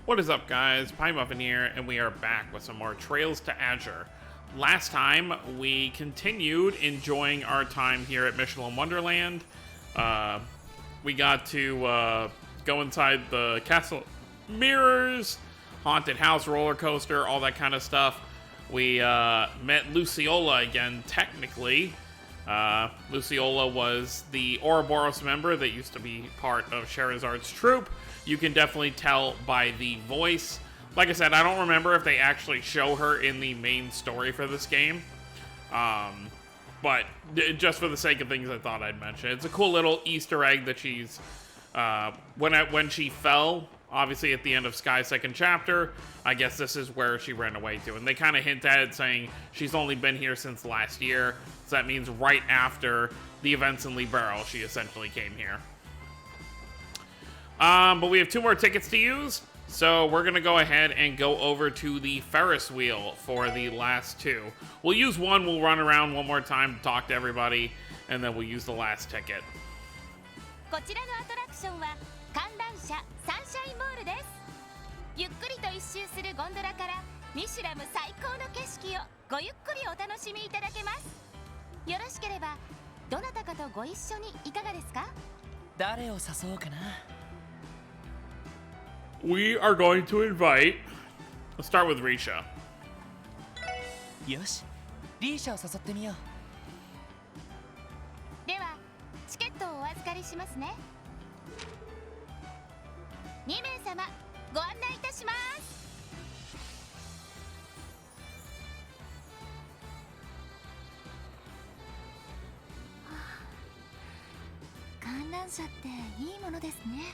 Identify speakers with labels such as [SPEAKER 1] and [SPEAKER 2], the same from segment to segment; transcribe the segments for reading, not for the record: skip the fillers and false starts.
[SPEAKER 1] What is up, guys? Pie Muffin here, and we are back with some more Trails to Azure. Last time, we continued enjoying our time here at Michelin Wonderland. We got to go inside the castle mirrors, haunted house roller coaster, all that kind of stuff. We met Luciola again, technically. Luciola was the Ouroboros member that used to be part of Scheherazad's troupe. You can definitely tell by the voice. Like I said, I don't remember if they actually show her in the main story for this game. But just for the sake of things, I thought I'd mention it. It's a cool little Easter egg that she's... when she fell, obviously at the end of Sky's second chapter, I guess this is where she ran away to. And they kind of hint at it, saying she's only been here since last year. So that means right after the events in Libero, she essentially came here. But we have 2 more tickets to use, so we're going to go ahead and go over to the Ferris wheel for the last 2. We'll use one, we'll run around one more time to talk to everybody, and then we'll use the last ticket.
[SPEAKER 2] こちらのアトラクションは観覧車サンシャインボールです。ゆっくりと一周するゴンドラからミシュラム最高の景色をごゆっくりお楽しみいただけます。よろしければどなたかとご一緒にいかがですか？
[SPEAKER 3] 誰を誘おうかな。
[SPEAKER 1] We are going to invite... Let's start with Rixia.
[SPEAKER 3] よし、リーシャを誘ってみよう。
[SPEAKER 2] ではチケットをお預かりしますね。2名様ご案内いたします。観覧車っていいものですね。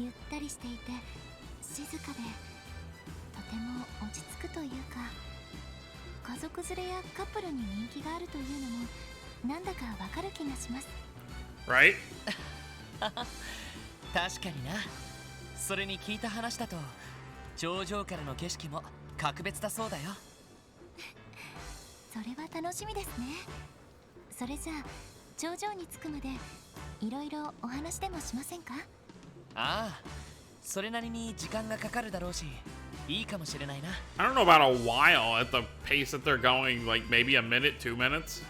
[SPEAKER 2] ゆったりしていて静かでとても落ち着くというか、家族連れやカップルに人気があるというのもなんだかわかる気がします。
[SPEAKER 1] Right?
[SPEAKER 3] 確かにな。それに聞いた話だと頂上からの景色も格別だそうだよ。
[SPEAKER 2] それは楽しみですね。それじゃあ頂上に着くまでいろいろお話でもしませんか？
[SPEAKER 3] ああ、それなりに時間がかかるだろうし、いいかもしれないな。
[SPEAKER 1] I don't know about a while at the pace that they're going, like maybe a minute, 2 minutes.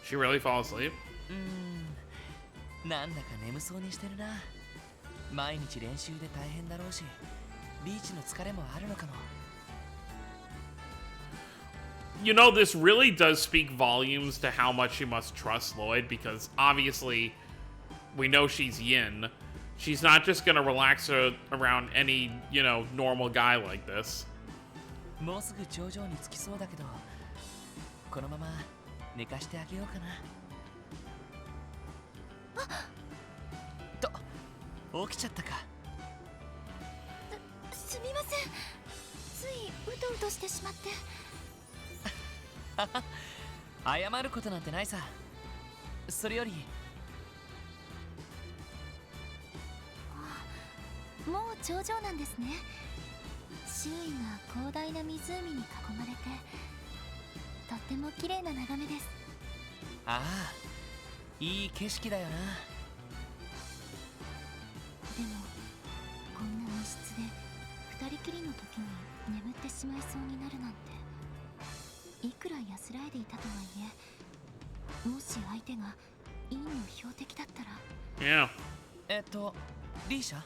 [SPEAKER 1] She really fall asleep?
[SPEAKER 3] なんだか眠そうにしてるな。毎日練習で大変だろうし、ビーチの疲れもあるのかも。
[SPEAKER 1] You know, this really does speak volumes to how much she must trust Lloyd, because obviously we know she's Yin. She's not just gonna relax around any, you know, normal guy like this.
[SPEAKER 3] もうすぐ頂上に着きそうだけど、このまま寝かしてあげようかな。と、起きちゃったか。
[SPEAKER 2] すみません。ついうとうとしてしまって。
[SPEAKER 3] 謝ることなんてないさ。それより
[SPEAKER 2] もう頂上なんですね。周囲が広大な湖に囲まれてとっても綺麗な眺めです。
[SPEAKER 3] ああ、いい景色だよな。
[SPEAKER 2] でもこんな密室で二人きりの時に眠ってしまいそうになるなんて、いくら安らいでいたとはいえ、もし相手が陰の標的だったら。
[SPEAKER 1] Yeah.
[SPEAKER 3] リーシャ、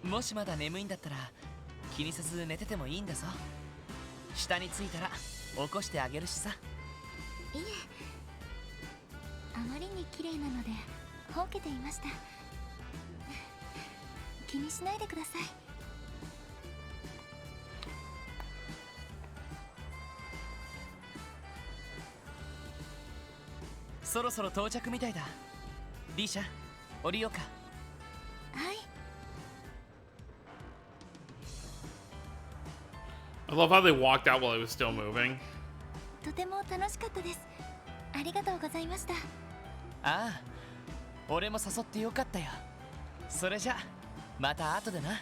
[SPEAKER 3] もしまだ眠いんだったら気にせず寝ててもいいんだぞ。下に着いたら起こしてあげるしさ。
[SPEAKER 2] いえ、あまりに綺麗なのでほうけていました。気にしないでください。
[SPEAKER 3] そろそろ到着みたいだ。リーシャ、降りようか。
[SPEAKER 2] はい。
[SPEAKER 1] I love how they walked out while it was still moving.
[SPEAKER 2] とても楽しかったです。ありがとうございました。
[SPEAKER 3] ああ、俺も誘ってよかったよ。それじゃまた後でな。
[SPEAKER 2] はい、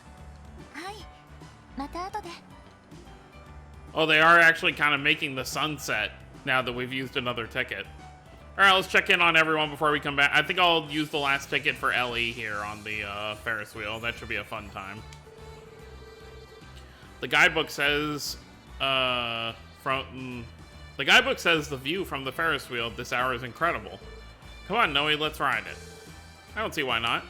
[SPEAKER 2] また後で。
[SPEAKER 1] Oh, they are actually kind of making the sunset now that we've used another ticket. All right, let's check in on everyone before we come back. I think I'll use the last ticket for Ellie here on the Ferris wheel. That should be a fun time. The guidebook says the guidebook says the view from the Ferris wheel at this hour is incredible. Come on, Noe, let's ride it. I don't see why not.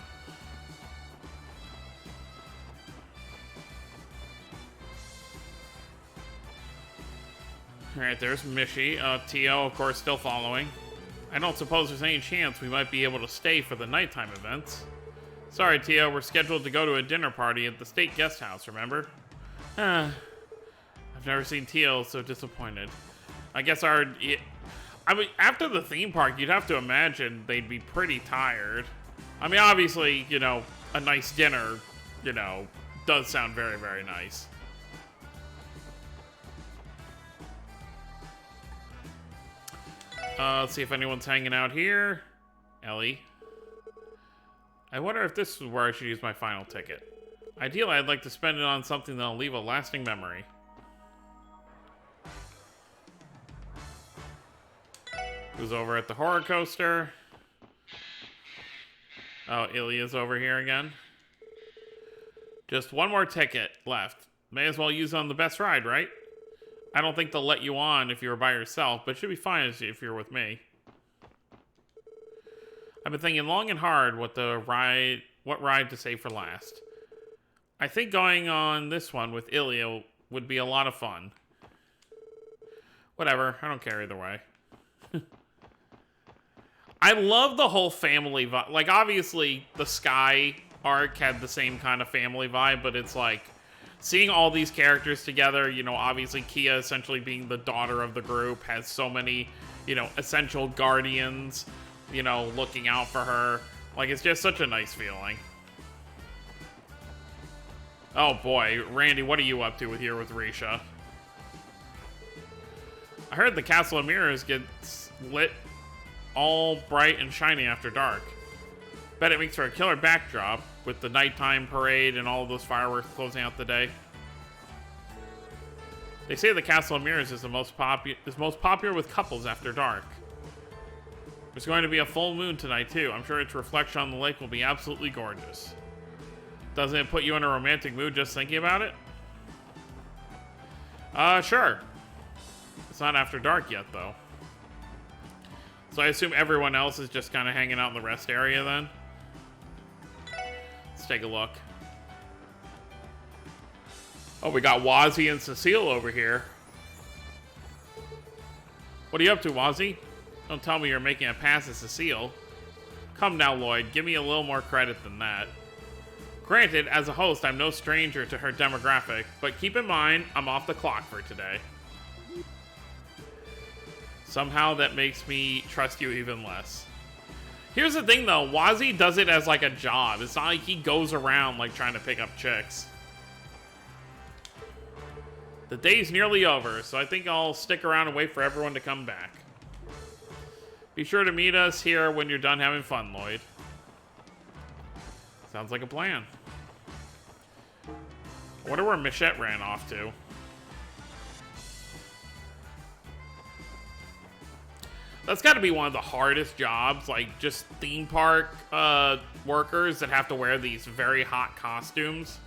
[SPEAKER 1] All right, there's Mishi. Tio, of course, still following. I don't suppose there's any chance we might be able to stay for the nighttime events. Sorry, Tio, we're scheduled to go to a dinner party at the state guest house, remember? I've never seen Tio so disappointed. I guess I mean, after the theme park, you'd have to imagine they'd be pretty tired. I mean, obviously, you know, a nice dinner, you know, does sound very, very nice. Let's see if anyone's hanging out here. Ellie. I wonder if this is where I should use my final ticket. Ideally, I'd like to spend it on something that'll leave a lasting memory. Who's over at the horror coaster? Oh, Ilya's over here again. Just one more ticket left. May as well use it on the best ride, right? I don't think they'll let you on if you're by yourself, but it should be fine if you're with me. I've been thinking long and hard what ride to save for last. I think going on this one with Ilya would be a lot of fun. Whatever, I don't care either way. I love the whole family vibe. Like, obviously, the Sky arc had the same kind of family vibe, but it's like, seeing all these characters together, you know, obviously Kia essentially being the daughter of the group, has so many, you know, essential guardians, you know, looking out for her. Like, it's just such a nice feeling. Oh boy, Randy, what are you up to here with Rixia? I heard the Castle of Mirrors gets lit all bright and shiny after dark. Bet it makes for a killer backdrop with the nighttime parade and all of those fireworks closing out the day. They say the Castle of Mirrors is most popular with couples after dark. There's going to be a full moon tonight too. I'm sure its reflection on the lake will be absolutely gorgeous. Doesn't it put you in a romantic mood just thinking about it? Sure. It's not after dark yet though. So I assume everyone else is just kind of hanging out in the rest area then? Let's take a look. Oh, we got Wazzy and Cecile over here. What are you up to, Wazzy? Don't tell me you're making a pass at Cecile. Come now, Lloyd. Give me a little more credit than that. Granted, as a host, I'm no stranger to her demographic, but keep in mind, I'm off the clock for today. Somehow that makes me trust you even less. Here's the thing though, Wazzy does it as like a job. It's not like he goes around like trying to pick up chicks. The day's nearly over, so I think I'll stick around and wait for everyone to come back. Be sure to meet us here when you're done having fun, Lloyd. Sounds like a plan. I wonder where Michette ran off to. That's got to be one of the hardest jobs, like just theme park workers that have to wear these very hot costumes.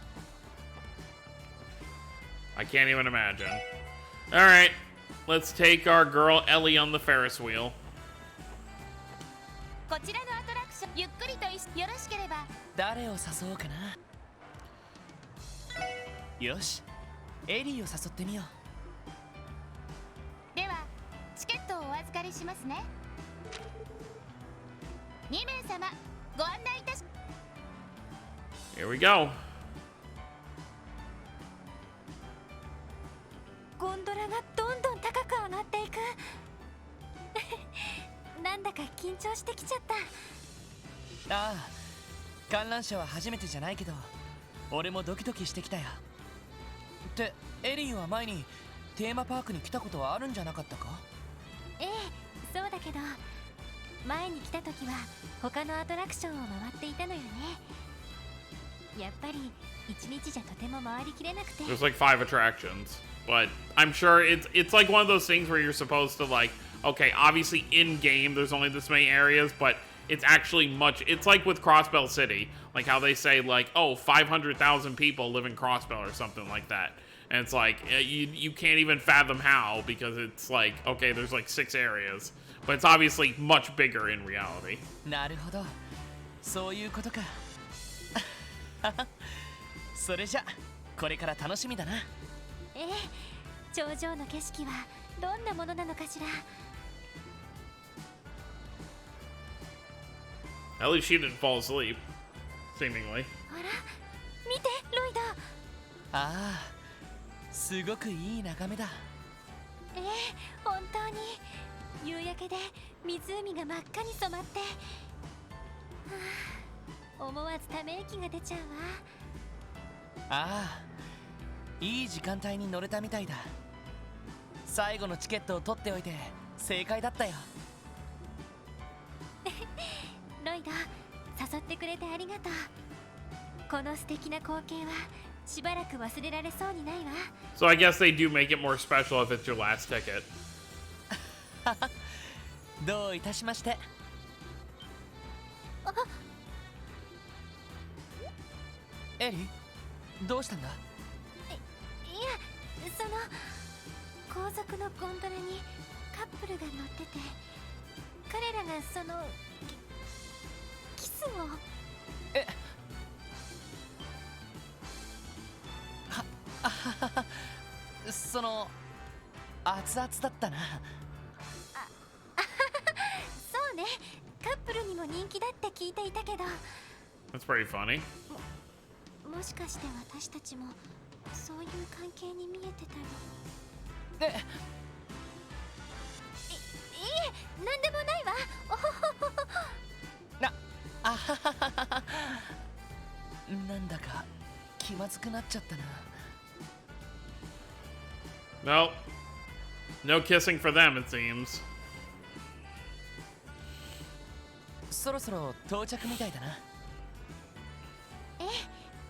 [SPEAKER 1] I can't even imagine. All right, let's take our girl Ellie on the Ferris wheel.
[SPEAKER 2] こちらのアトラクションゆっくりとよろしければ
[SPEAKER 3] 誰を誘おうかな。よし、エリーを誘ってみよう。
[SPEAKER 2] ではチケットをお預かりしますね。2名様ご案内いたし。
[SPEAKER 1] Here we go.
[SPEAKER 2] ゴンドラがどんどん高く上がっていく。なんだか緊張してきちゃった。
[SPEAKER 3] ああ、観覧車は初めてじゃないけど、俺もドキドキしてきたよ。ってエリーは前にテーマパークに来たことはあるんじゃなかったか？
[SPEAKER 2] ええ、そうだけど前に来た時は他のアトラクションを回っていたのよね。やっぱり一日じゃとても回りきれなくて。
[SPEAKER 1] There's like 5 attractions. but I'm sure it's like one of those things where you're supposed to like, okay, obviously in game there's only this many areas, but it's actually it's like with Crossbell City, like how they say like, oh, 500,000 people live in Crossbell or something like that. And it's like, you can't even fathom how, because it's like, okay, there's like 6 areas. But it's obviously much bigger in reality.
[SPEAKER 3] なるほど、そういうことか。それじゃこれから楽しみだな。
[SPEAKER 2] ええ、頂上の景色はどんなものなのかしら。
[SPEAKER 1] At least she didn't fall asleep, seemingly.
[SPEAKER 2] あら、見て、ロイド。
[SPEAKER 3] ああ、すごくいい眺めだ。
[SPEAKER 2] ええ、本当に夕焼けで湖が真っ赤に染まって、はあ、思わずため息が出ちゃうわ。
[SPEAKER 3] ああ、いい時間帯に乗れたみたいだ。最後のチケットを取っておいて正解だったよ。
[SPEAKER 2] ロイド、誘ってくれてありがとう。この素敵な光景はしばらく忘れられそうにないわ。
[SPEAKER 1] So I guess they do make it more special if it's your last ticket.
[SPEAKER 3] どういたしまして。エリ、どうしたんだ。
[SPEAKER 2] いや、その後続のゴンドラにカップルが乗ってて、彼らがそのキスを。
[SPEAKER 3] えはその熱々だったな。
[SPEAKER 2] そうね、カップルにも人気だって聞いていたけど。
[SPEAKER 1] That's pretty funny.
[SPEAKER 2] もしかして私たちもそういう関係に見えてたの。
[SPEAKER 3] え、
[SPEAKER 2] いえ、なんでもないわ。おほほほほ。
[SPEAKER 3] あはははは。なんだか気まずくなっちゃったな。
[SPEAKER 1] Well, no kissing for them, it seems.
[SPEAKER 3] そろそろ到着みたいだな。
[SPEAKER 2] ええ、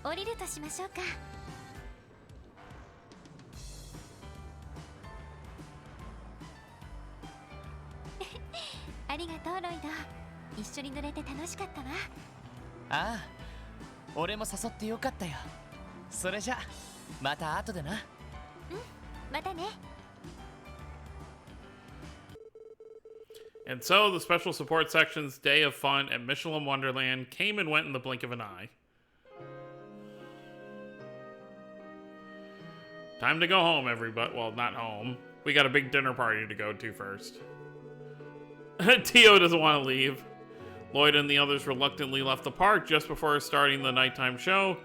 [SPEAKER 2] 降りるとしましょうか。ありがとう、ロイド。一緒に乗れて楽しかったわ。
[SPEAKER 3] ああ、俺も誘ってよかったよ。それじゃまた後でな。
[SPEAKER 2] うん、またね。
[SPEAKER 1] And so the special support section's day of fun at Michelin Wonderland came and went in the blink of an eye. Time to go home, everybody. Well, not home. We got a big dinner party to go to first. Tio doesn't want to leave. Lloyd and the others reluctantly left the park just before starting the nighttime show,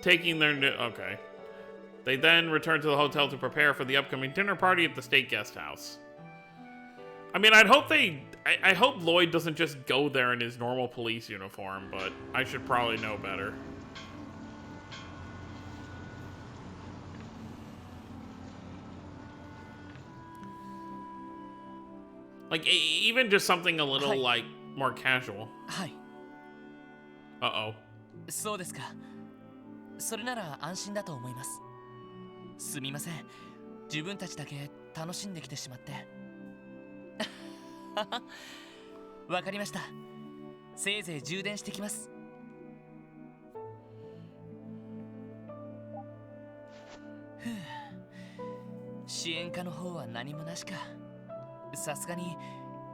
[SPEAKER 1] taking their okay. They then returned to the hotel to prepare for the upcoming dinner party at the state guest house. I mean, I hope Lloyd doesn't just go there in his normal police uniform, but I should probably know better. Like, even just something a little, like, more casual.
[SPEAKER 3] はい。
[SPEAKER 1] Uh-oh.
[SPEAKER 3] そうですか。それなら安心だと思います。すみません。自分たちだけ楽しんできてしまって。わかりました。せいぜい充電してきます。ふう。支援課の方は何もなしか。さすがに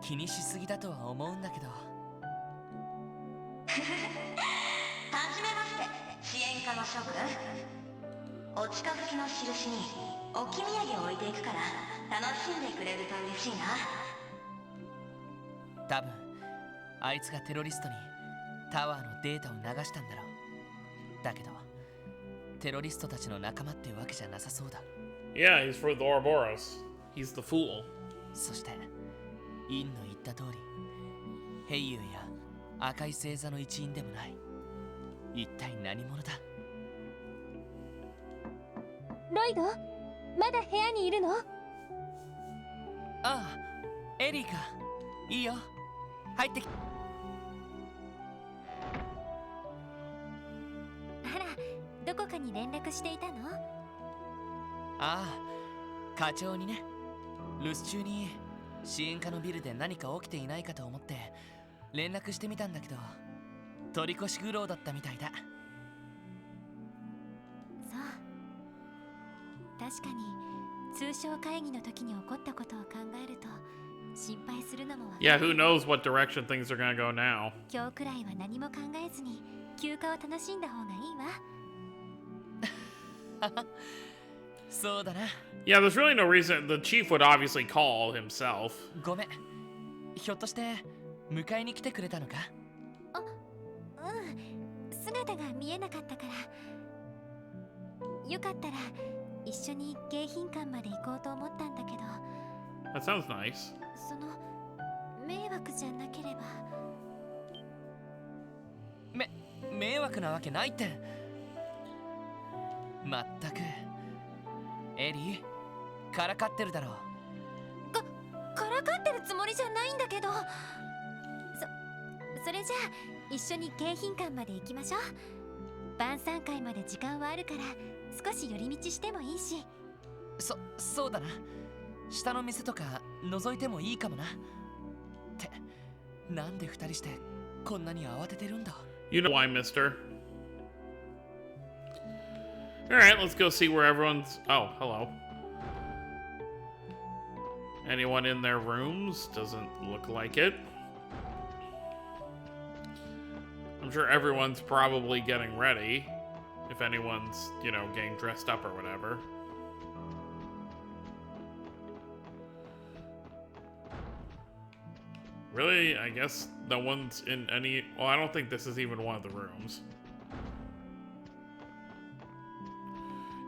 [SPEAKER 3] 気にしすぎだとは思うんだけど。
[SPEAKER 4] はじめまして、支援課の諸君。お近づきの印に置き土産を置いていくから楽しんでくれると嬉しいな。
[SPEAKER 3] 多分あいつがテロリストにタワーのデータを流したんだろう。だけどテロリストたちの仲間っていうわけじゃなさそうだ。
[SPEAKER 1] Yeah, he's for the Ouroboros. He's the fool.
[SPEAKER 3] そしてインの言った通り、ヘイユーや赤い星座の一員でもない。一体何者だ。
[SPEAKER 2] ロイド、まだ部屋にいるの？
[SPEAKER 3] ああ、エリーか。いいよ、入ってき。
[SPEAKER 2] あら、どこかに連絡していたの？
[SPEAKER 3] ああ、課長にね。留守中に支援課のビルで何か起きていないかと思って連絡してみたんだけど、取り越し苦労だったみたいだ。
[SPEAKER 2] そう、確かに通商会議の時に起こったことを考えると心配するのもわかる。
[SPEAKER 1] Yeah, who knows what direction things are gonna go now.
[SPEAKER 2] 今日くらいは何も考えずに休暇を楽しんだ方がいいわ。
[SPEAKER 3] そうだな。
[SPEAKER 1] Yeah, there's really no reason. The chief would obviously call himself.
[SPEAKER 3] ごめん。ひょっとして迎えに来てくれたのか？
[SPEAKER 2] うん、姿が見えなかったから。よかったら一緒に迎賓館まで行こうと思ったんだけど、
[SPEAKER 1] That sounds nice.
[SPEAKER 2] その迷惑じゃなければ。
[SPEAKER 3] 迷惑なわけないって。まったくエリー、からかってるだろう。
[SPEAKER 2] からかってるつもりじゃないんだけど。それじゃあ一緒に迎賓館まで行きましょう。晩餐会まで時間はあるから少し寄り道してもいいし。
[SPEAKER 3] そうだな。下の店とか覗いてもいいかもな。って、なんで二人してこんなに慌ててるんだ？
[SPEAKER 1] You know why, mister. Alright, let's go see where everyone's... Oh, hello. Anyone in their rooms? Doesn't look like it. I'm sure everyone's probably getting ready. If anyone's, you know, getting dressed up or whatever. Really? I guess no one's in any... Well, I don't think this is even one of the rooms.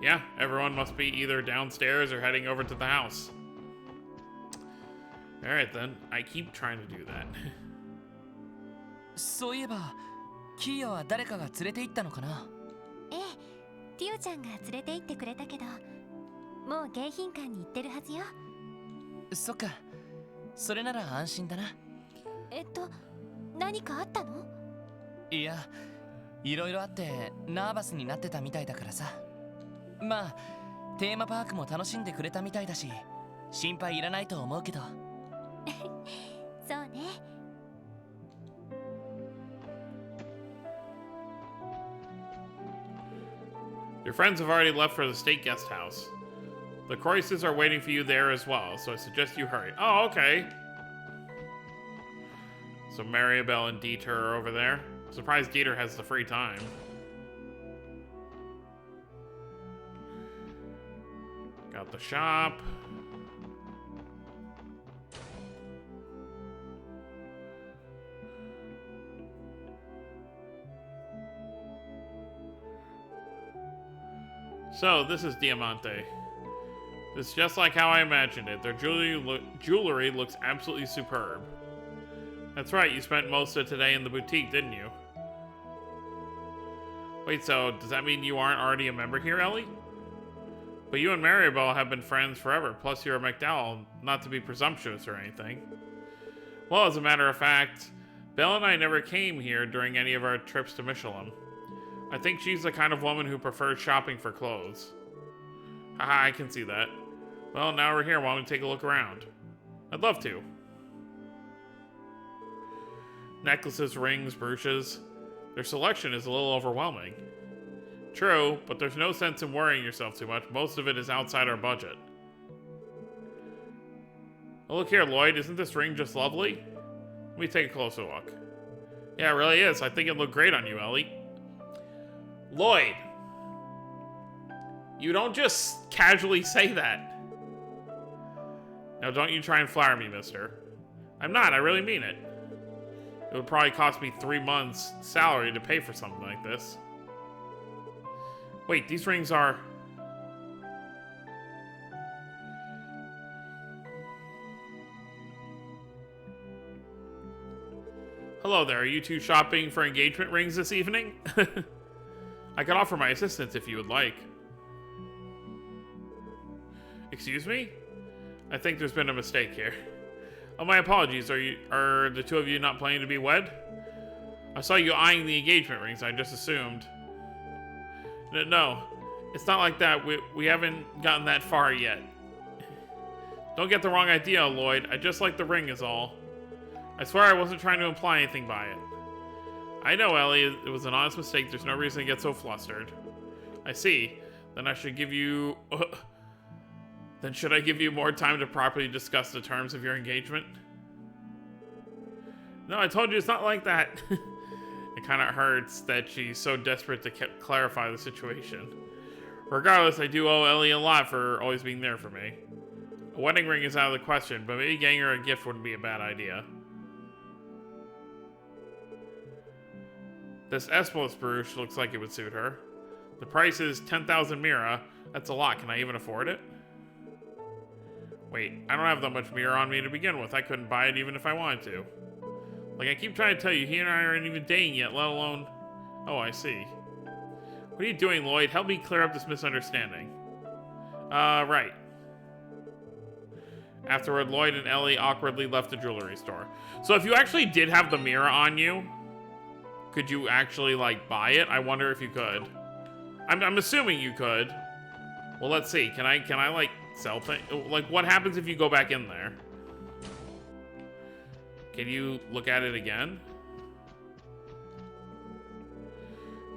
[SPEAKER 1] Yeah, everyone must be either downstairs or heading over to the house. Alright then, I keep trying to do that.
[SPEAKER 3] そういえば、キーヤは誰かが連れて行ったのかな？
[SPEAKER 2] ええ、ティオちゃんが連れて行ってくれたけど、もう迎賓館に行ってるはずよ。
[SPEAKER 3] そっか、それなら安心だな。
[SPEAKER 2] 何かあったの？
[SPEAKER 3] いや、いろいろあってナーバスになってたみたいだからさ。まあ、テーマパークも楽しんでくれたみたいだし、心配いらないと思うけど。
[SPEAKER 2] そうね。
[SPEAKER 1] Your friends have already left for the state guest house. The Croises are waiting for you there as well, so I suggest you hurry. Oh, okay. So Maribel and Dieter are over there. Surprised Dieter has the free time. Got the shop. So, this is Diamante. It's just like how I imagined it. Their jewelry looks absolutely superb. That's right, you spent most of today in the boutique, didn't you? Wait, so does that mean you aren't already a member here, Ellie? But you and Maribel have been friends forever, plus you're a McDowell, not to be presumptuous or anything. Well, as a matter of fact, Belle and I never came here during any of our trips to Michelin. I think she's the kind of woman who prefers shopping for clothes. Haha, I can see that. Well, now we're here, why don't we take a look around? I'd love to. Necklaces, rings, brooches. Their selection is a little overwhelming. True, but there's no sense in worrying yourself too much. Most of it is outside our budget. Oh, look here, Lloyd. Isn't this ring just lovely? Let me take a closer look. Yeah, it really is. I think it looked great on you, Ellie. Lloyd! You don't just casually say that. Now, don't you try and flatter me, mister. I'm not. I really mean it. It would probably cost me 3 months' salary to pay for something like this. Wait, these rings are... Hello there, are you two shopping for engagement rings this evening? I could offer my assistance if you would like. Excuse me? I think there's been a mistake here. Oh, my apologies. Are the two of you not planning to be wed? I saw you eyeing the engagement rings. I just assumed. No, It's not like that. We haven't gotten that far yet. Don't get the wrong idea, Lloyd. I just like the ring is all. I swear I wasn't trying to imply anything by it. I know, Ellie. It was an honest mistake. There's no reason to get so flustered. I see. Then I should give you... Then should I give you more time to properly discuss the terms of your engagement? No, I told you it's not like that. It kind of hurts that she's so desperate to clarify the situation. Regardless, I do owe Ellie a lot for always being there for me. A wedding ring is out of the question, but maybe getting her a gift wouldn't be a bad idea. This Espos brooch looks like it would suit her. The price is 10,000 Mira. That's a lot. Can I even afford it? Wait, I don't have that much Mira on me to begin with. I couldn't buy it even if I wanted to. Like, I keep trying to tell you, he and I aren't even dating yet, let alone... Oh, I see. What are you doing, Lloyd? Help me clear up this misunderstanding. Right. Afterward, Lloyd and Ellie awkwardly left the jewelry store. So if you actually did have the Mira on you, could you actually, like, buy it? I wonder if you could. I'm assuming you could. Well, let's see. Can I like, sell things? Like, what happens if you go back in there? Can you look at it again?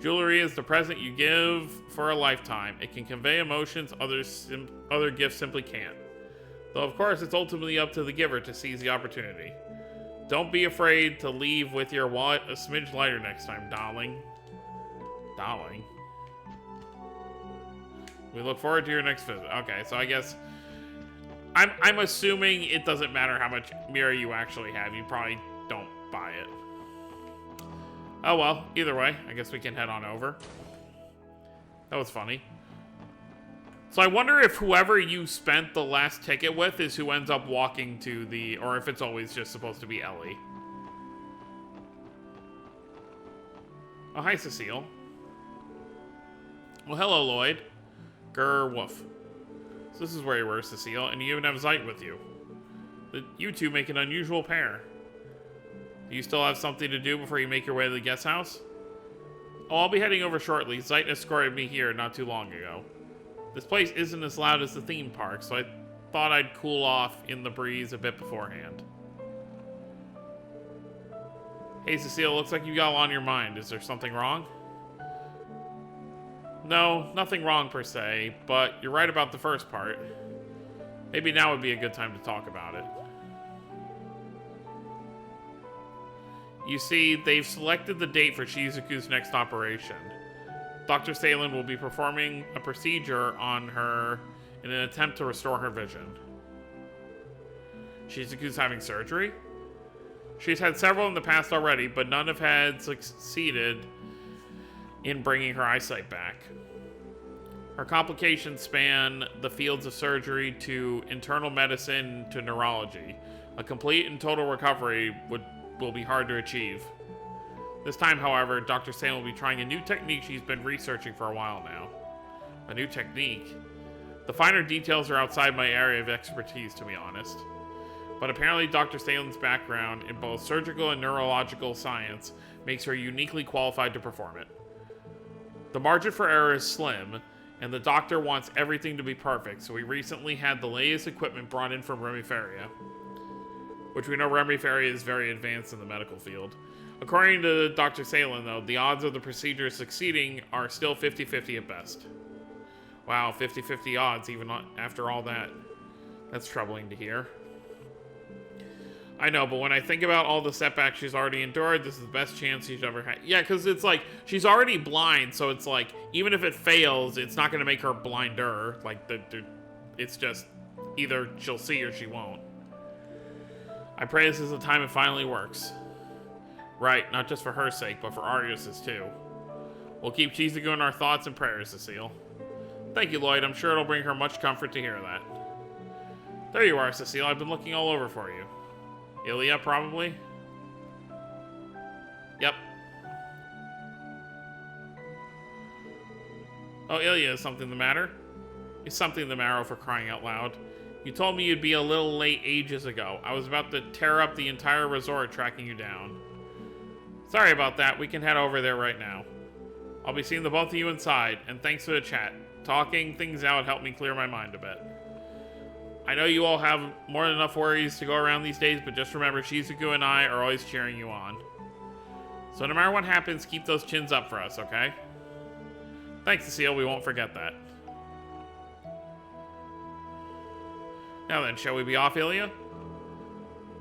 [SPEAKER 1] Jewelry is the present you give for a lifetime. It can convey emotions other gifts simply can't. Though, of course, it's ultimately up to the giver to seize the opportunity. Don't be afraid to leave with your wallet a smidge lighter next time, darling. Darling? We look forward to your next visit. Okay, so I guess... I'm assuming it doesn't matter how much Mira you actually have. You probably don't buy it. Oh well, either way, I guess we can head on over. That was funny. So I wonder if whoever you spent the last ticket with is who ends up walking to the... Or if it's always just supposed to be Ellie. Oh, hi, Cecile. Well, hello, Lloyd. Grr, woof. So this is where you were, Cecile, and you even have Zeit with you. You two make an unusual pair. Do you still have something to do before you make your way to the guest house? Oh, I'll be heading over shortly. Zeit escorted me here not too long ago. This place isn't as loud as the theme park, so I thought I'd cool off in the breeze a bit beforehand. Hey, Cecile, looks like you got a lot on your mind. Is there something wrong? No, nothing wrong per se, but you're right about the first part. Maybe now would be a good time to talk about it. You see, they've selected the date for Shizuku's next operation. Dr. Salen will be performing a procedure on her in an attempt to restore her vision. Shizuku's having surgery? She's had several in the past already, but none have had succeeded in bringing her eyesight back. Her complications span the fields of surgery to internal medicine to neurology. A complete and total recovery will be hard to achieve. This time, however, Dr. Sam will be trying a new technique she's been researching for a while now. A new technique? The finer details are outside my area of expertise, to be honest. But apparently Dr. Salen's background in both surgical and neurological science makes her uniquely qualified to perform it. The margin for error is slim, and the doctor wants everything to be perfect, so we recently had the latest equipment brought in from Remiferia. Which we know Remiferia is very advanced in the medical field. According to Dr. Salen, though, the odds of the procedure succeeding are still 50-50 at best. Wow, 50-50 odds, even after all that. That's troubling to hear. I know, but when I think about all the setbacks she's already endured, this is the best chance she's ever had. Yeah, because it's like, she's already blind, so it's like, even if it fails, it's not going to make her blinder. Like, it's just, either she'll see or she won't. I pray this is the time it finally works. Right, not just for her sake, but for Arius's too. We'll keep Shizuku in our thoughts and prayers, Cecile. Thank you, Lloyd. I'm sure it'll bring her much comfort to hear that. There you are, Cecile. I've been looking all over for you. Ilya, probably? Yep. Oh, Ilya, is something the matter? Is something the matter, for crying out loud? You told me you'd be a little late ages ago. I was about to tear up the entire resort tracking you down. Sorry about that. We can head over there right now. I'll be seeing the both of you inside, and thanks for the chat. Talking things out helped me clear my mind a bit. I know you all have more than enough worries to go around these days, but just remember Shizuku and I are always cheering you on. So no matter what happens, keep those chins up for us, okay? Thanks, Cecile, we won't forget that. Now then, shall we be off, Ilya?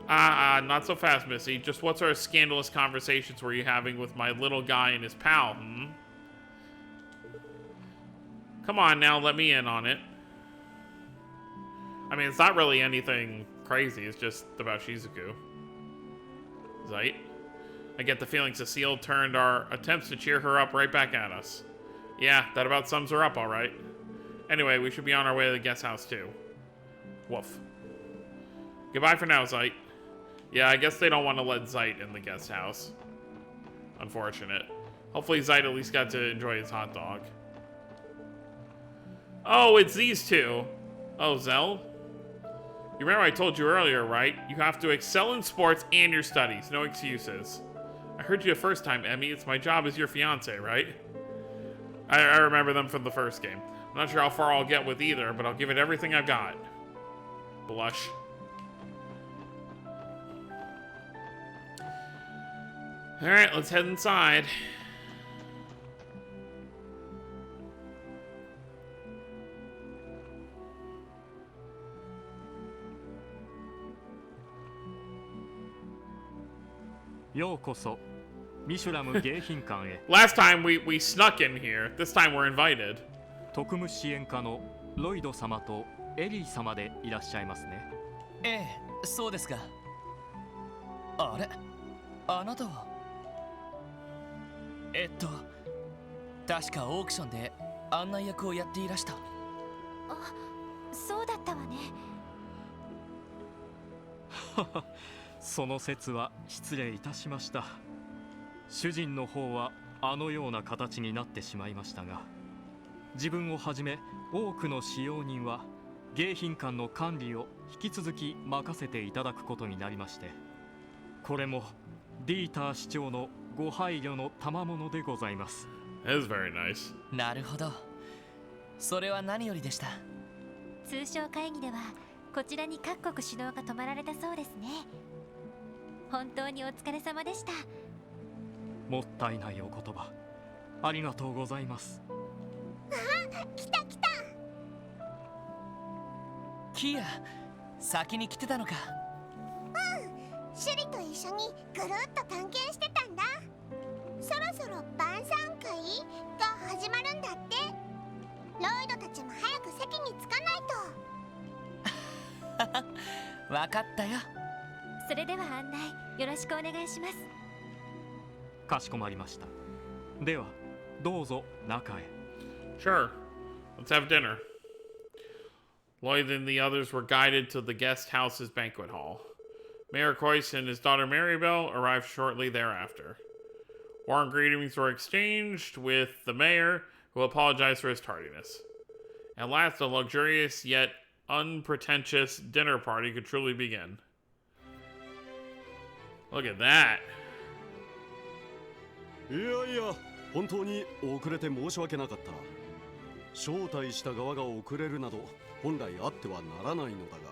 [SPEAKER 1] Not so fast, Missy. Just what sort of scandalous conversations were you having with my little guy and his pal, hmm? Come on now, let me in on it. I mean, it's not really anything crazy, it's just about Shizuku. Zeit? I get the feeling Cecile turned our attempts to cheer her up right back at us. Yeah, that about sums her up, alright. Anyway, we should be on our way to the guest house, too. Woof. Goodbye for now, Zeit. Yeah, I guess they don't want to let Zeit in the guest house. Unfortunate. Hopefully Zeit at least got to enjoy his hot dog. Oh, it's these two. Oh, Zell? You remember I told you earlier, right? You have to excel in sports and your studies. No excuses. I heard you the first time, Emmy. It's my job as your fiance, right? I remember them from the first game. I'm not sure how far I'll get with either, but I'll give it everything I've got. Blush. Alright, let's head inside. Last time we snuck in here. This time we're invited.
[SPEAKER 5] 特務支援課のロイド様とエリー様でいらっしゃいますね。
[SPEAKER 3] ええ、そうですか。あれ、あなたは確かオークションで案内役をやっていらした。
[SPEAKER 2] あ、そうだったわね。
[SPEAKER 5] その説は失礼いたしました。主人の方はあのような形になってしまいましたが、自分をはじめ多くの使用人は迎賓館の管理を引き続き任せていただくことになりまして、これもディーター市長のご配慮の賜物でございます。
[SPEAKER 1] That is very nice.
[SPEAKER 3] なるほど。それは何よりでした。
[SPEAKER 2] 通商会議ではこちらに各国首脳が泊まられたそうですね。本当にお疲れ様でした。
[SPEAKER 5] もったいないお言葉ありがとうございます。
[SPEAKER 2] あ、来た来た。
[SPEAKER 3] キア、先に来てたのか。
[SPEAKER 6] シュリと一緒にぐるっと探検してたんだ。そろそろ晩餐会が始まるんだって。ロイドたちも早く席に着かないと。
[SPEAKER 3] わかったよ。
[SPEAKER 2] それでは案内よろしくお願いします。
[SPEAKER 5] かしこまりました。ではどうぞ中へ。
[SPEAKER 1] Sure. Let's have dinner. Lloyd and the others were guided to the guest house's banquet hall. Mayor Coyce and his daughter Maribel arrived shortly thereafter. Warm greetings were exchanged with the mayor, who apologized for his tardiness. At last, a luxurious yet unpretentious dinner party could truly begin. Look at that.
[SPEAKER 7] いやいや、本当に遅れて申し訳なかった。招待した側が遅れるなど本来あってはならないのだが。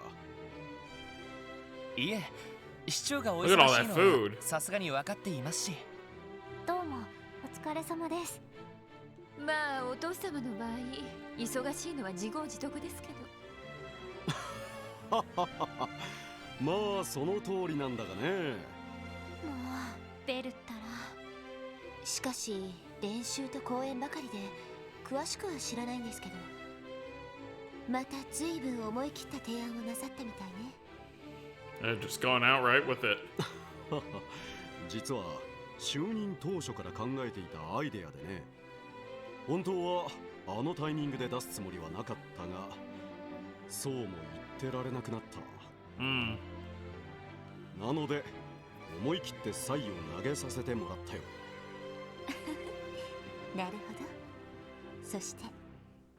[SPEAKER 3] いえ、市長がお忙しいのはさすがに分かっていますし。
[SPEAKER 2] どうもお疲れ様です。まあお父様の場合忙しいのは自業自得ですけど。
[SPEAKER 7] まあその通りなんだがね。
[SPEAKER 2] もうベルったら。しかし練習と公演ばかりで詳しくは知らないんですけど、また随分思い切った提案をなさったみたいね。
[SPEAKER 1] Just going outright with it.
[SPEAKER 7] 実は就任当初から考えていたアイデアでね。本当はあのタイミングで出すつもりはなかったが、そうも言ってられなくなった。なので思い切ってサイを投げさせてもらったよ。
[SPEAKER 2] なるほど。そして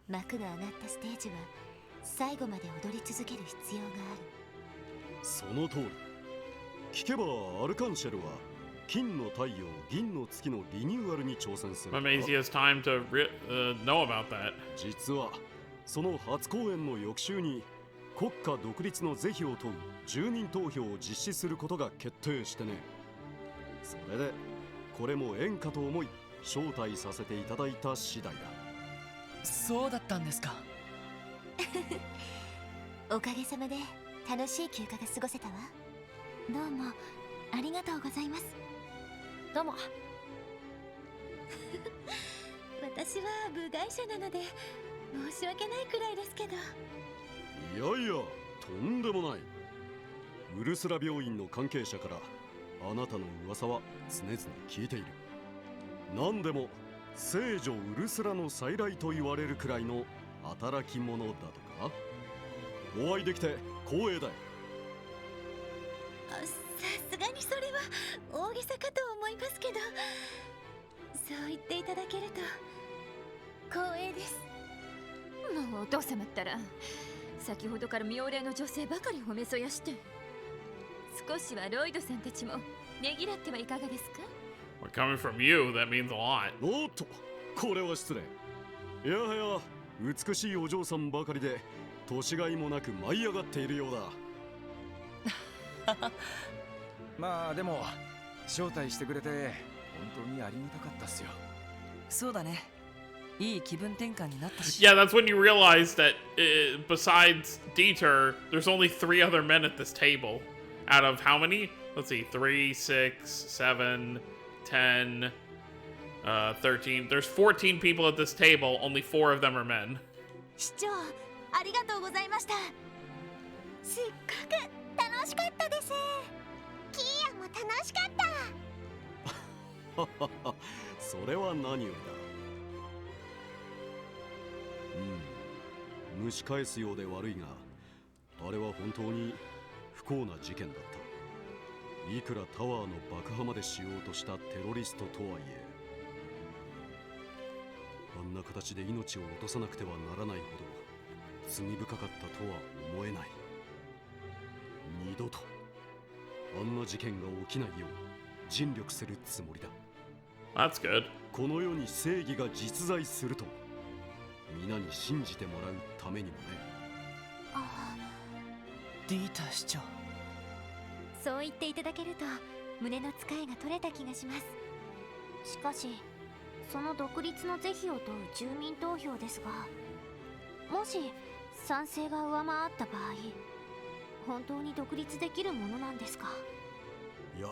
[SPEAKER 2] 幕が上がったステージは最後まで踊り続ける必要がある。
[SPEAKER 7] その通り。聞けばアルカンシェルは金の太陽銀の月のリニューアルに挑戦する。
[SPEAKER 1] What means he has time to know about that?
[SPEAKER 7] 実はその初公演の翌週に国家独立の是非を問う住民投票を実施することが決定してね。それでこれも縁かと思い招待させていただいた次第だ。
[SPEAKER 3] そうだったんですか。
[SPEAKER 2] おかげさまで楽しい休暇が過ごせたわ。どうもありがとうございます。どうも。私は部外者なので申し訳ないくらいですけど。
[SPEAKER 7] いやいや、とんでもない。ウルスラ病院の関係者からあなたの噂は常々聞いている。何でも聖女ウルスラの再来と言われるくらいの働き者だとか。お会いできて光栄だよ。
[SPEAKER 2] さすがにそれは大げさかと思いますけど、そう言っていただけると光栄です。もうお父様ったら先ほどから妙齢の女性ばかり褒めそやして、少しはロイドさんたちもねぎらってはいかがですか。
[SPEAKER 1] Well, coming from you, that means a lot.
[SPEAKER 7] おっと、これは失礼。いやはや美しいお嬢さんばかりで年がいもなく舞い上がっているようだ。
[SPEAKER 8] まあでも招待してくれて本当にありがたかったっすよ。
[SPEAKER 3] そうだね。いい気分転換になったし。
[SPEAKER 1] Yeah, that's when you realize that besides Dieter, there's only 3 other men at this table. Out of how many? Let's see, 3, 6, 7, 10, 13. There's 14 people at this table, only 4 of them are men.
[SPEAKER 2] 市長ありがとうございました。
[SPEAKER 6] すっごく楽しかったです。キーヤも楽しかった。
[SPEAKER 7] それは何よりだ。蒸し返すようで悪いが、あれは本当に不幸な事件だった。いくらタワーの爆破までしようとしたテロリストとはいえ、あんな形で命を落とさなくてはならないほど罪深かったとは思えない。二度とあんな事件が起きないよう尽力するつもりだ。
[SPEAKER 1] That's good.
[SPEAKER 7] この世に正義が実在すると皆に信じてもらうためにもね。
[SPEAKER 3] ディーター市長、
[SPEAKER 2] そう言っていただけると胸の使いが取れた気がします。しかしその独立の是非を問う住民投票ですが、もし賛成が上回った場合、本当に独立できるものなんですか。
[SPEAKER 7] いや、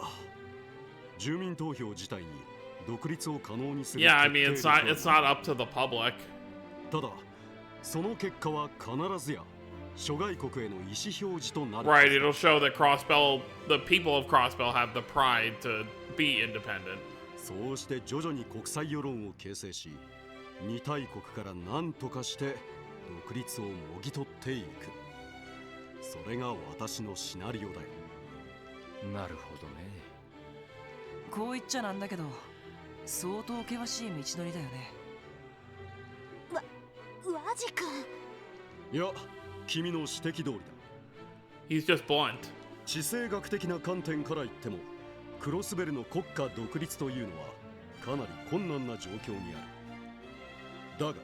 [SPEAKER 7] 住民投票自体に独立を可能にする
[SPEAKER 1] Yeah, I mean,
[SPEAKER 7] 決定力は
[SPEAKER 1] it's not up to the public.
[SPEAKER 7] ただその結果は必ずや諸外国への意思表示となる。
[SPEAKER 1] Right, it'll show that the people of Crossbell have the pride to be independent.
[SPEAKER 7] そうして徐々に国際世論を形成し、二大国から何とかして独立をもぎ取っていく。それが私のシナリオだよ。
[SPEAKER 8] なるほどね。
[SPEAKER 3] こう言っちゃなんだけど、相当険しい道のりだよね。
[SPEAKER 6] ワジ君。
[SPEAKER 7] いや、君の指摘通りだ。
[SPEAKER 1] He's just blunt.
[SPEAKER 7] 地政学的な観点から言っても、クロスベルの国家独立というのはかなり困難な状況にある。だが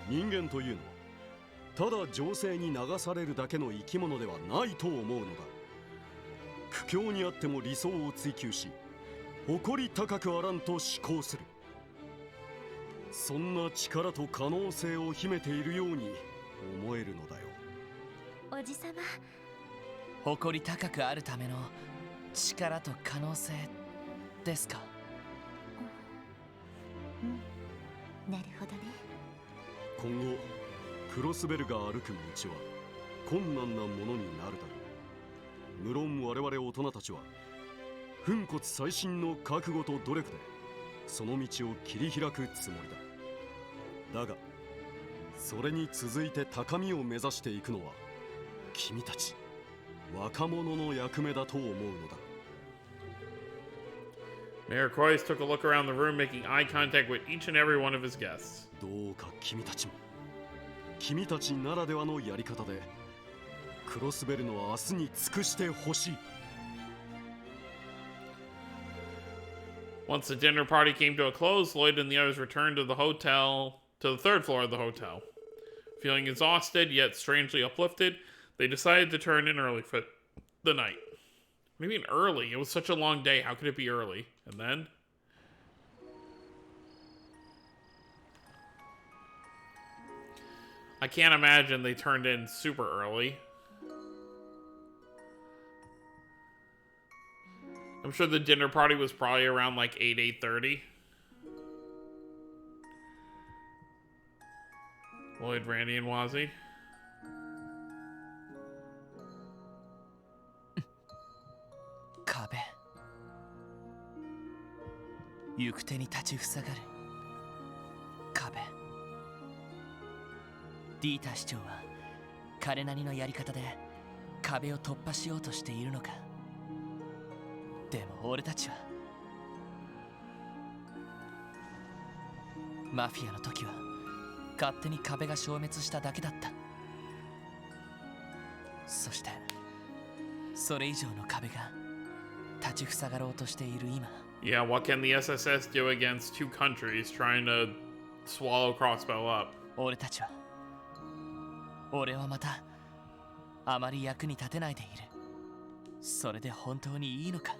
[SPEAKER 7] 人間というのはただ情勢に流されるだけの生き物ではないと思うのだ。苦境にあっても理想を追求し、誇り高くあらんと思考する。そんな力と可能性を秘めているように思えるのだよ。
[SPEAKER 2] おじさま、
[SPEAKER 3] 誇り高くあるための力と可能性ですか。
[SPEAKER 2] なるほどね。
[SPEAKER 7] 今後クロスベルが歩く道は困難なものになるだろう。無論我々大人たちは粉骨細心の覚悟と努力でその道を切り開くつもりだ。だがそれに続いて高みを目指していくのは君たち若者の役目だと思うのだ。
[SPEAKER 1] Mayor Croix took a look around the room, making eye contact with each and every one of his guests.
[SPEAKER 7] どうか君たちも君たちならではのやり方でクロスベルの明日に尽くしてほしい。
[SPEAKER 1] Once the dinner party came to a close, Lloyd and the others returned to the third floor of the hotel. Feeling exhausted, yet strangely uplifted, they decided to turn in early for the night. Maybe an early? It was such a long day, how could it be early? And then... I can't imagine they turned in super early. I'm sure the dinner party was probably around like 8:30. Lloyd, Randy, and Wazzy.
[SPEAKER 3] 壁。行く手に立ちふさがる壁。ディータ市長は彼なりのやり方で壁を突破しようとしているのか。でも俺たちはマフィアの時は勝手に壁が消滅しただけだった。そしてそれ以上の壁が立ちふさがろうとしている今。
[SPEAKER 1] Yeah, what can the SSS do against two countries trying to swallow Crossbow up?
[SPEAKER 3] 俺はまたあまり役に立てないでいる。それで本当にいいのか。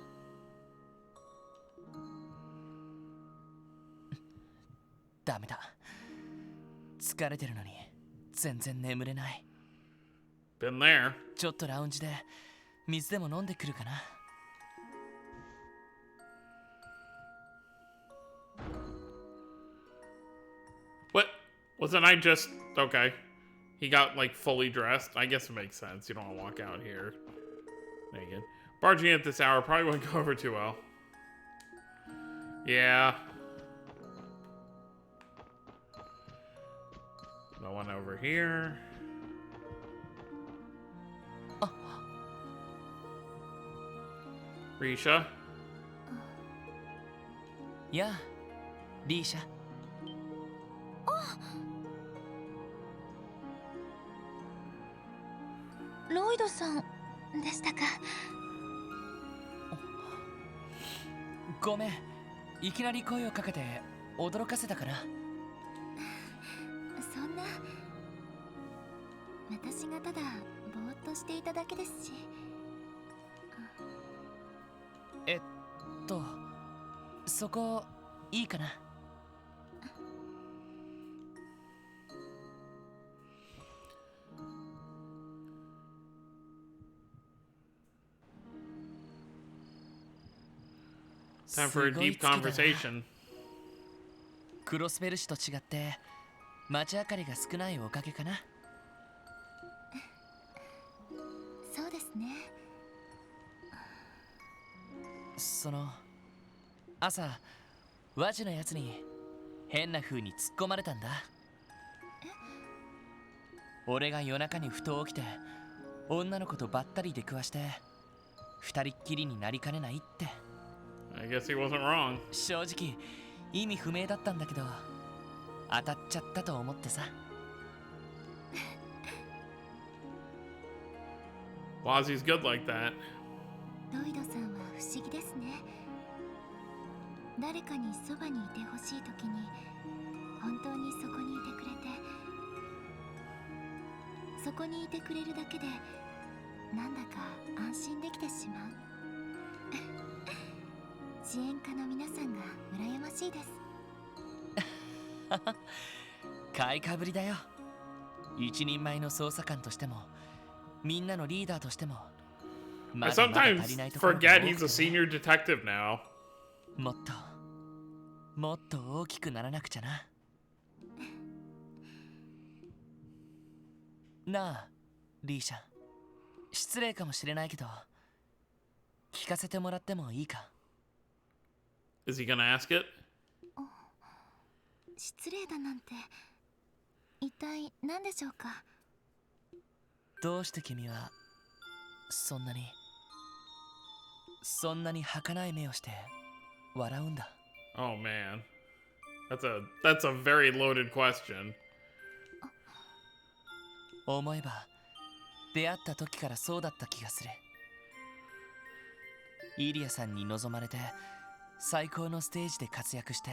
[SPEAKER 3] ダメだ。疲れてるのに全然眠れない。
[SPEAKER 1] Been there.
[SPEAKER 3] ちょっとラウンジで水でも飲んでくるかな。
[SPEAKER 1] What? Wasn't I just... Okay. He got, like, fully dressed. I guess it makes sense. You don't want to walk out here naked. Barging at this hour probably wouldn't go over too well. Yeah. No one over here. Rixia?
[SPEAKER 3] やあ、リーシャ。
[SPEAKER 2] ロイドさんでしたか。
[SPEAKER 3] ごめん、いきなり声をかけて驚かせたかな。
[SPEAKER 2] そんな、私がただぼーっとしていただけですし。
[SPEAKER 3] そこいいかな。
[SPEAKER 1] Time for a deep conversation.
[SPEAKER 3] クロスベル市と違って街明かりが少ないおかげかな。
[SPEAKER 2] そうですね。
[SPEAKER 3] その朝ワジのやつに変な風に突っ込まれたんだ。俺が夜中にふと起きて女の子とばったり出くわして二人っきりになりかねないって。
[SPEAKER 1] I guess he wasn't wrong.
[SPEAKER 3] 正直意味不明だったんだけど当たっちゃったと思ってさ。
[SPEAKER 1] Wazzy's good like that.
[SPEAKER 2] ロイドさんは不思議ですね。誰かにそばにいてほしいときに本当にそこにいてくれて、そこにいてくれるだけでなんだか安心できてしまう。支援家の皆さんが羨ましいです。
[SPEAKER 3] 買いかぶりだよ。一人前の捜査官としてもみんなのリーダーとしても
[SPEAKER 1] I sometimes forget he's a senior detective now.
[SPEAKER 3] もっと大きくならなくちゃな。なあ、リーシャ。失礼かもしれないけど聞かせてもらってもいいか。
[SPEAKER 1] Is he gonna ask it?
[SPEAKER 2] 失礼だなんて一体何でしょうか。
[SPEAKER 3] どうして君はそんなに儚い目をして笑うんだ。
[SPEAKER 1] Oh man. That's a very loaded question.
[SPEAKER 3] 思えば出会った時からそうだった気がする。イリアさんに望まれて最高のステージで活躍して、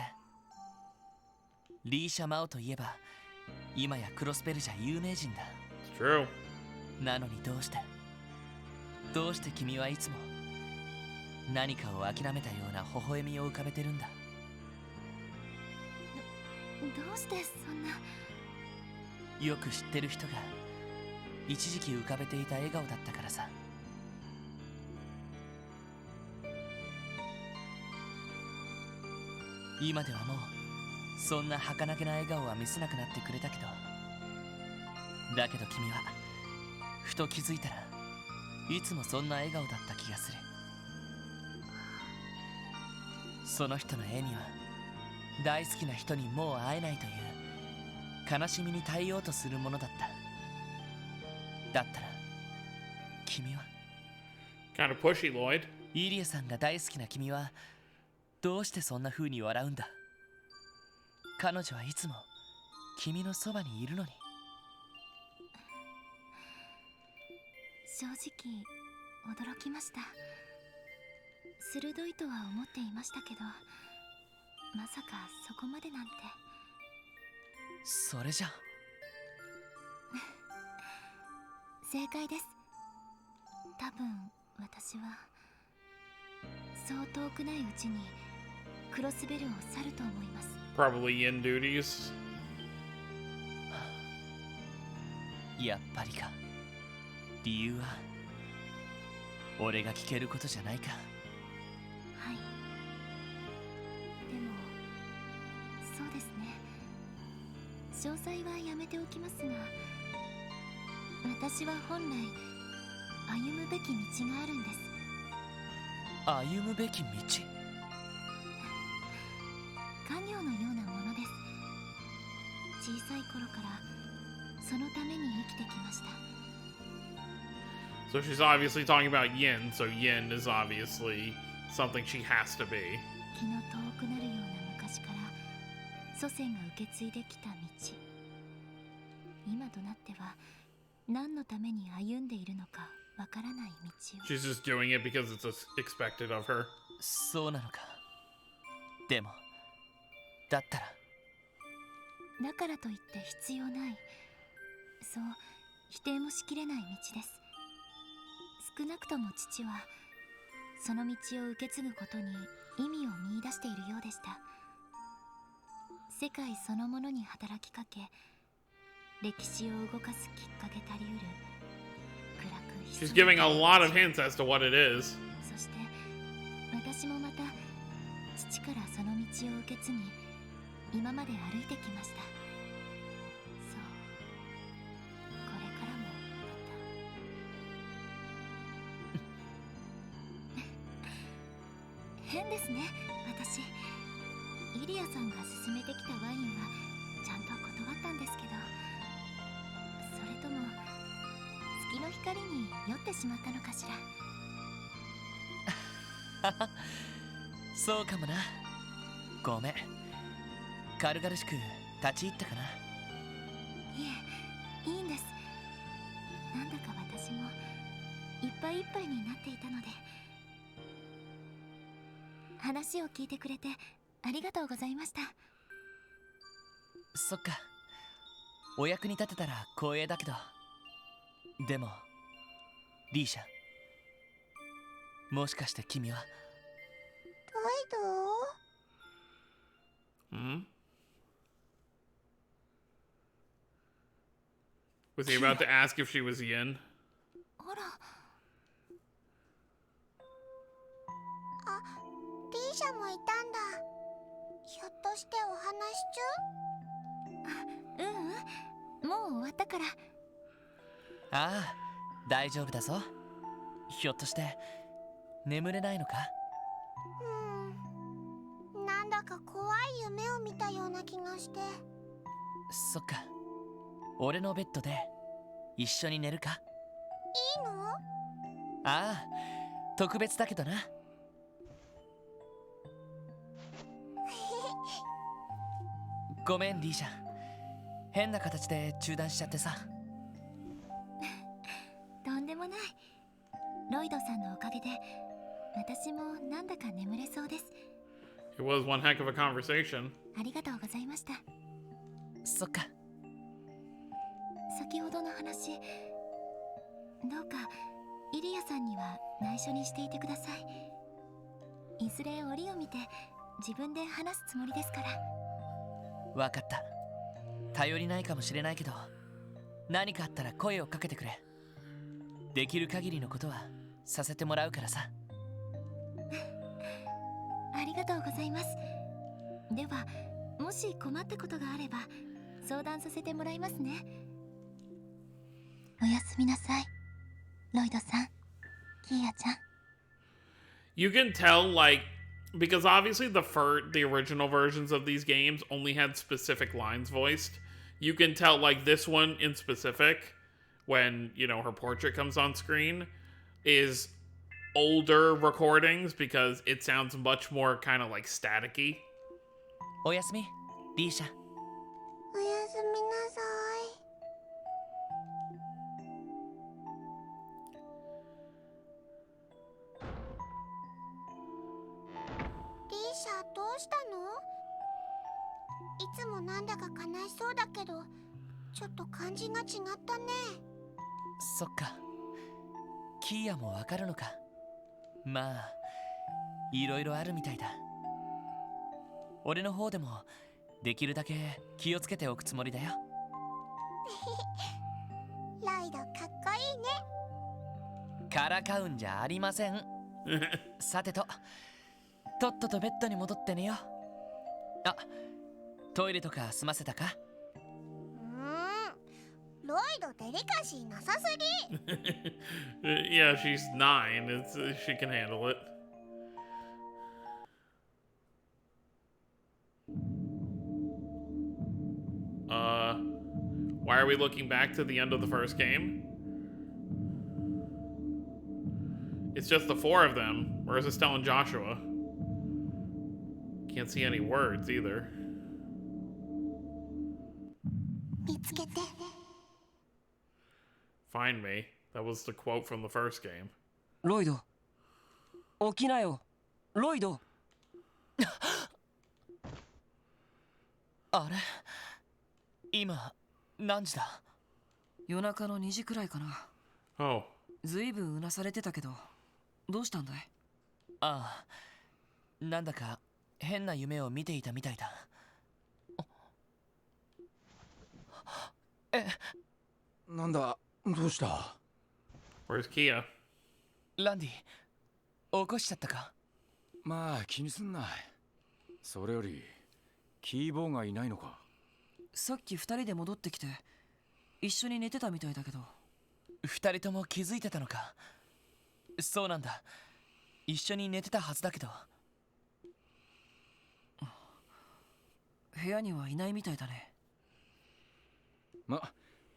[SPEAKER 3] リーシャ・マオといえば今やクロスベルじゃ有名人だ。
[SPEAKER 1] It's true.
[SPEAKER 3] なのにどうして君はいつも何かを諦めたような微笑みを浮かべてるんだ。
[SPEAKER 2] どうしてそんな。
[SPEAKER 3] よく知ってる人が一時期浮かべていた笑顔だったからさ。今ではもうそんな儚げな笑顔は見せなくなってくれたけど、だけど君はふと気づいたらいつもそんな笑顔だった気がする。その人の笑みは大好きな人にもう会えないという悲しみに耐えようとするものだった。だったら君は
[SPEAKER 1] Kind of pushy, Lloyd.
[SPEAKER 3] イリアさんが大好きな君はどうしてそんな風に笑うんだ。彼女はいつも君のそばにいるのに。
[SPEAKER 2] 正直驚きました。鋭いとは思っていましたけど、まさかそこまでなんて。
[SPEAKER 3] それじゃ
[SPEAKER 2] 正解です。多分私はそう遠くないうちにクロスベルを去ると思います。
[SPEAKER 1] Probably yin duties.
[SPEAKER 3] やっぱりか。理由は俺が聞けることじゃないか。
[SPEAKER 2] はい。でもそうですね、詳細はやめておきますが、私は本来歩むべき道があるんです。
[SPEAKER 3] 歩むべき道。
[SPEAKER 2] 家業のようなものです。小さい頃からそのために生きてきました。
[SPEAKER 1] So she's obviously talking about yin, so yin is obviously something she has to be.
[SPEAKER 2] 気の遠くなるような昔から祖先が受け継いできた道、今となっては何のために歩んでいるのかわからない道を。
[SPEAKER 1] She's just doing it because it's expected of her.
[SPEAKER 3] そうなのか。でもだったら。
[SPEAKER 2] だからといって必要ない、そう否定もしきれない道です。少なくとも父はその道を受け継ぐことに意味を見出しているようでした。世界そのものに働きかけ、歴史を動かすきっかけたりうる暗く。
[SPEAKER 1] She's giving a lot of hints as to what it is.
[SPEAKER 2] そして私もまた父からその道を受け継ぎ、今まで歩いてきました。そう、これからもまた。変ですね、私。イリアさんが勧めてきたワインはちゃんと断ったんですけど、それとも月の光に酔ってしまったのかしら。
[SPEAKER 3] そうかもな。ごめん。軽々しく立ち入ったかな。
[SPEAKER 2] いえ、いいんです。なんだか私もいっぱいいっぱいになっていたので。話を聞いてくれてありがとうございました。
[SPEAKER 3] そっか。お役に立てたら光栄だけど。でもリーシャ、もしかして君は。
[SPEAKER 6] ライド
[SPEAKER 1] Hmm? Was he about to ask if she was yin?
[SPEAKER 2] あら、
[SPEAKER 6] リーシャもいたんだ。ひょっとしてお話中？
[SPEAKER 2] もう終わったから。
[SPEAKER 3] ああ、大丈夫だぞ。ひょっとして眠れないのか。
[SPEAKER 6] なんだか怖い夢を見たような気がして。
[SPEAKER 3] そっか。俺のベッドで一緒に寝るか。
[SPEAKER 6] いいの？
[SPEAKER 3] ああ、特別だけどな。ごめんリーシャ、変な形で中断しちゃってさ。
[SPEAKER 2] とんでもない。ロイドさんのおかげで私もなんだか眠れそうです。
[SPEAKER 1] It was one heck of a conversation.
[SPEAKER 2] ありがとうございました。
[SPEAKER 3] そっか。
[SPEAKER 2] 先ほどの話、どうかイリアさんには内緒にしていてください。いずれ折を見て自分で話すつもりですから。
[SPEAKER 3] わかった。頼りないかもしれないけど、何かあったら声をかけてくれ。できる限りのことはさせてもらうからさ。
[SPEAKER 2] ありがとうございます。では、もし困ったことがあれば相談させてもらいますね。おやすみなさい、ロイドさん、キーヤちゃん。
[SPEAKER 1] You can tell, like, because obviously the original versions of these games only had specific lines voiced. You can tell, like, this one in specific, when, you know, her portrait comes on screen, is older recordings because it sounds much more kind of like staticky.
[SPEAKER 3] おやすみ、リーシャ。
[SPEAKER 6] おやすみなさい。リーシャ、どうしたの？いつもなんだか悲しそうだけど、ちょっと感じが違ったね。
[SPEAKER 3] そっか。キーヤもわかるのか。まあ、いろいろあるみたいだ。俺の方でもできるだけ気をつけておくつもりだよ。
[SPEAKER 6] ロイドかっこいいね。
[SPEAKER 3] からかうんじゃありません。さてと、とっととベッドに戻って寝よう。あ、トイレとか済ませたか？
[SPEAKER 6] ロイドデリカシーなさすぎ。
[SPEAKER 1] Yeah, she's 9. She can handle it. Why are we looking back to the end of the first game? It's just the 4 of them. Where's Estelle and Joshua? Can't see any words either.
[SPEAKER 6] 見つけて。
[SPEAKER 1] Find me. That was the quote from the first game.
[SPEAKER 9] ロイド、起きなよ、ロイド。
[SPEAKER 3] あれ、今何時だ？
[SPEAKER 9] 夜中の2時くらいかな。
[SPEAKER 1] Oh.
[SPEAKER 9] ずいぶんうなされてたけど、どうしたんだい？
[SPEAKER 3] ああ、なんだか変な夢を見ていたみたいだ。え、
[SPEAKER 8] なんだ、どうした？
[SPEAKER 1] Where's Kia?
[SPEAKER 3] ランディ、起こしちゃったか？
[SPEAKER 8] まあ気にすんな。それよりキーボーがいないのか？
[SPEAKER 9] さっき2人で戻ってきて一緒に寝てたみたいだけど。
[SPEAKER 3] 二人とも気づいてたのか？そうなんだ。一緒に寝てたはずだけど。
[SPEAKER 9] 部屋にはいないみたいだね。
[SPEAKER 8] ま、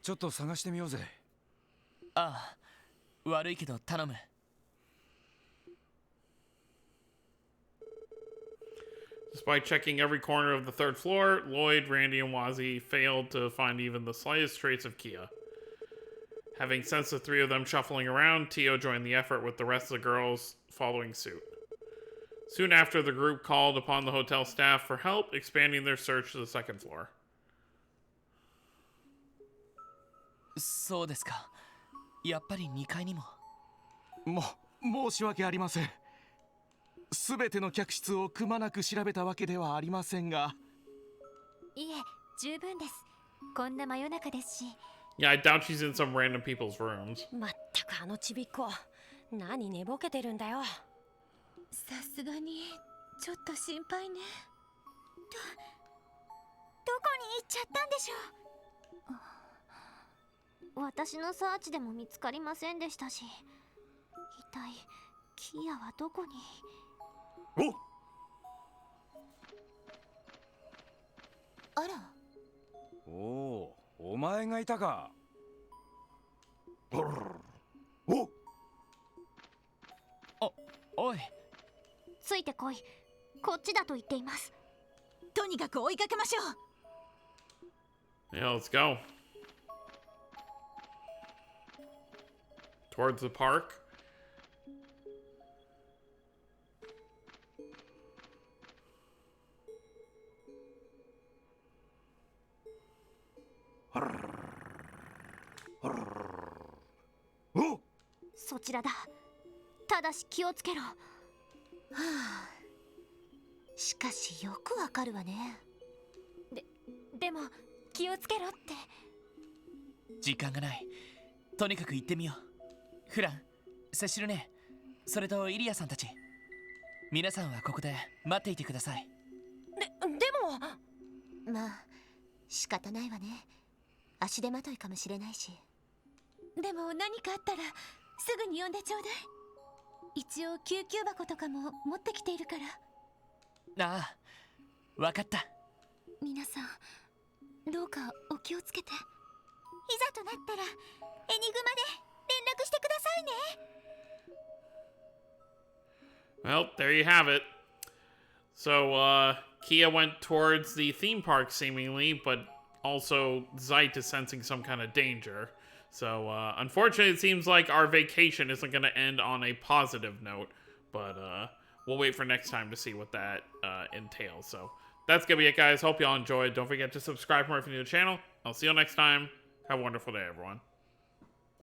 [SPEAKER 8] ちょっと探してみようぜ。
[SPEAKER 3] ああ、悪いけど頼む。
[SPEAKER 1] Despite checking every corner of the 3rd floor, Lloyd, Randy, and Wazzy failed to find even the slightest trace of Kia. Having sensed the 3 of them shuffling around, Tio joined the effort with the rest of the girls following suit. Soon after, the group called upon the hotel staff for help, expanding their search to the 2nd floor.
[SPEAKER 3] そうですか。やっぱり2階にも。
[SPEAKER 10] 申し訳ありません。すべての客室をくまなく調べたわけではありませんが。
[SPEAKER 2] いえ、十分です。こんな真夜中ですし。
[SPEAKER 1] Yeah, I doubt she's in some random people's rooms.
[SPEAKER 11] まったくあのちびっこ、何寝ぼけてるんだよ。
[SPEAKER 2] さすがにちょっと心配ね。どこに行っちゃったんでしょう。私のサーチでも見つかりませんでしたし、一体キアはどこに？あら。
[SPEAKER 8] おお、お前がいたか。
[SPEAKER 3] おい、
[SPEAKER 2] ついてこい。こっちだと言っています。とにかく追いかけましょう。
[SPEAKER 1] Yeah, let's go. Towards the park.
[SPEAKER 6] ちらだ。ただし気をつけろ。は
[SPEAKER 2] あ、しかしよくわかるわね。でも気をつけろって。
[SPEAKER 3] 時間がない。とにかく行ってみよう。フラン、セシルね、それとイリアさんたち、皆さんはここで待っていてください。
[SPEAKER 11] でも
[SPEAKER 2] まあ仕方ないわね。足手まといかもしれないし。でも何かあったらすぐに呼んでちょうだい。一応救急箱とかも持ってきているから。
[SPEAKER 3] ああ、わかった。
[SPEAKER 2] 皆さんどうかお気をつけて。い
[SPEAKER 6] ざとなったらエニグマで連絡してくださいね。
[SPEAKER 1] Well, there you have it. So, Kia went towards the theme park seemingly, but also Zeit is sensing some kind of danger. So, unfortunately, it seems like our vacation isn't going to end on a positive note, but we'll wait for next time to see what that entails. So, that's going to be it, guys. Hope y'all enjoyed. Don't forget to subscribe for more if you're new to the channel. I'll see you next time. Have a wonderful day, everyone.